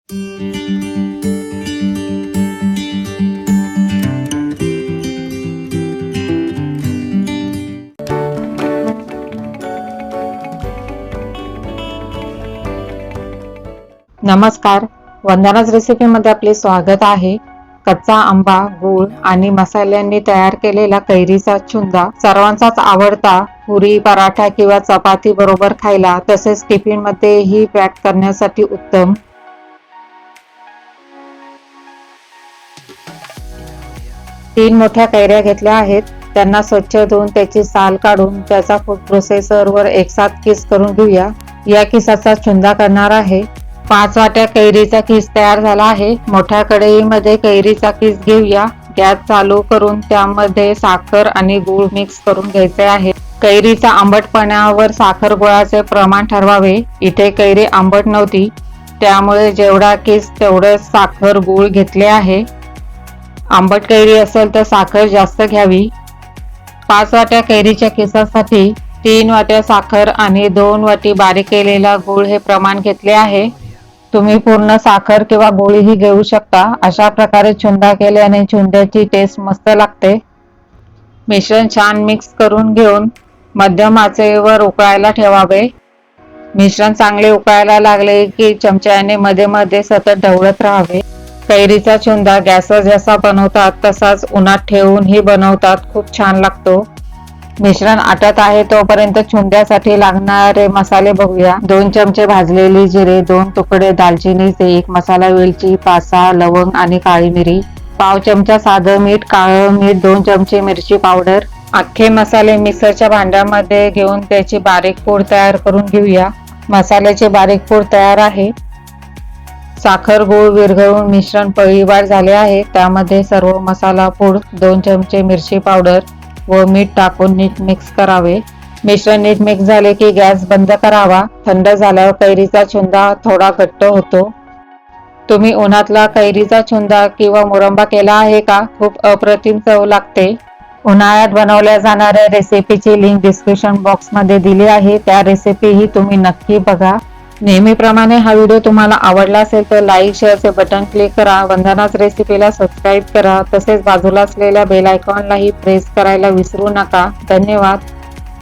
नमस्कार, वंदनाच रेसिपीमध्ये आपले स्वागत आहे। कच्चा आंबा, गूळ आणि मसाल्यांनी तयार केलेला कैरीचा चुंदा सर्वांचाच आवडता। पुरी, पराठा किंवा चपाती बरोबर खायला, तसेच टिफिन मध्येही पॅक करण्यासाठी उत्तम। तीन मोठ्या कैऱ्या घेतल्या आहेत। त्यांना स्वच्छ धुवून त्याची साल काढून त्याचा फूड प्रोसेसरवर एकसाथ किस करून घेऊया। या किसाचा चुंदा करणार आहे। 5 वाट्या कैरीचा किस तयार झाला आहे। मोठ्या कढईमध्ये कैरीचा किस घेऊया। गॅस चालू करून त्यामध्ये साखर आणि गूळ मिक्स करून घ्यायचे आहे। कैरीच्या आंबटपणावर साखर गुळाचे प्रमाण ठरवावे। इथे कैरी आंबट नव्हती, त्यामुळे जेवढा किस तेवढे साखर गूळ घेतले आहे। आंबट कैरी असेल तर साखर जास्त घ्यावी। 5 वाट्या कैरीच्या किसासाठी 3 वाट्या साखर आणि 2 वाटी बारीक केलेला गूळ हे प्रमाण घेतले आहे। तुम्ही पूर्ण साखर किंवा गूळही घेऊ शकता। अशा प्रकारे चुंदा केल्याने चुंद्याची टेस्ट मस्त लागते। मिश्रण छान मिक्स करून घेऊन मध्यम आचेवर उकळायला ठेवावे। मिश्रण चांगले उकळायला लागले की चमच्याने मध्ये मध्ये सतत ढवळत राहावे। कैरीचा चुंदा गॅसवर जसा बनवतात तसाच उन्हात ठेवूनही बनवतात, खूप छान लागतो। मिश्रण आटत आहे तोपर्यंत चुंद्यासाठी लागणारे मसाले बघूया। 2 चमचे भाजलेले जिरे, 2 तुकडे दालचिनीचे, 1 मसाला वेलची, 5-6 लवंग आणि काळी मिरी, पाव चमचा साधं मीठ, काळं मीठ, 2 चमचे मिरची पावडर। अख्खे मसाले मिक्सरच्या भांड्यामध्ये घेऊन त्याची बारीक पूड तयार करून घेऊया। मसाल्याची बारीक पूड तयार आहे। साखर गूळ विरघळून मिश्रण पळीवार झाले आहे। त्यामध्ये सर्व मसाला पूड, 2 चमचे मिरची पावडर व मीठ टाकून नीट मिक्स करावे। मिश्रण नीट मिक्स झाले की गॅस बंद करावा। थंड झाल्यावर कैरीचा चुंदा थोडा घट्ट होतो। तुम्ही उन्हातला कैरीचा चुंदा किंवा मुरंबा केला आहे का? खूप अप्रतिम चव लागते। उन्हाळ्यात बनवल्या जाणाऱ्या रेसिपीची लिंक डिस्क्रिप्शन बॉक्स मध्ये दिली आहे। त्या रेसिपीही तुम्ही नक्की बघा। नेहमीप्रमाणे हा व्हिडिओ तुम्हाला आवडला असेल तर लाईक शेअरचे बटन क्लिक करा। वंदनाच रेसिपीला सबस्क्राईब करा। तसेच बाजूला असलेल्या बेल आयकॉनलाही प्रेस करायला विसरू नका। धन्यवाद।